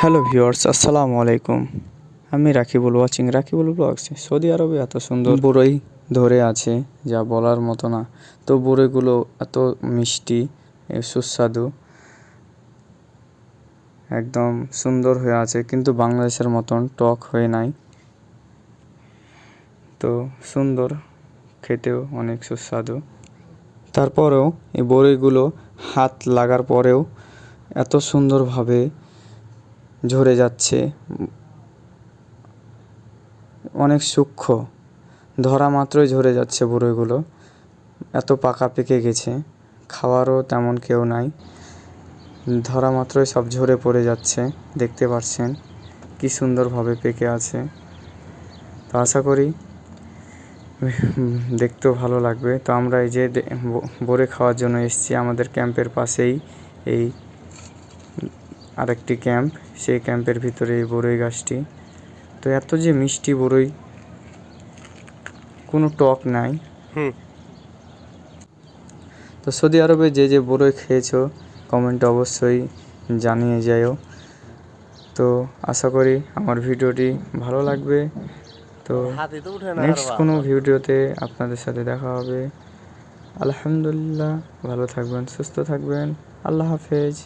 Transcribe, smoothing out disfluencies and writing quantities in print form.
Hello viewers, আসসালামু আলাইকুম। আমি Rakibul watching Rakibul vlogs. Saudi আরবে এত সুন্দর বরই ধরে আছে যা বলার মতো না। তো বরইগুলো এত মিষ্টি, সুস্বাদু, একদম সুন্দর হয়ে আছে, কিন্তু বাংলাদেশের মতন টক হয়ে নাই। তো সুন্দর, খেতেও অনেক সুস্বাদু। তারপরেও এই বরইগুলো হাত লাগার পরেও এত সুন্দরভাবে ঝরে যাচ্ছে, অনেক সূক্ষ্ম, ধরা মাত্রই ঝরে যাচ্ছে বরইগুলো। এত পাকা পেকে গেছে, খাওয়ারও তেমন কেউ নাই, ধরা মাত্রই সব ঝরে পড়ে যাচ্ছে। দেখতে পাচ্ছেন কি সুন্দরভাবে পেকে আছে। তো আশা করি দেখতেও ভালো লাগবে। তো আমরা এই যে বরই খাওয়ার জন্য এসেছি, আমাদের ক্যাম্পের পাশেই এই আরেকটি ক্যাম্প, সেই ক্যাম্পের ভিতরে এই বরই গাছটি। তো এত যে মিষ্টি বরই, কোনো টক নাই। তো সৌদি আরবে যে যে বরই খেয়েছো কমেন্টে অবশ্যই জানিয়ে যাও। তো আশা করি আমার ভিডিওটি ভালো লাগবে। তো নেক্সট কোনো ভিডিওতে আপনাদের সাথে দেখা হবে। আলহামদুলিল্লাহ, ভালো থাকবেন, সুস্থ থাকবেন। আল্লাহ হাফেজ।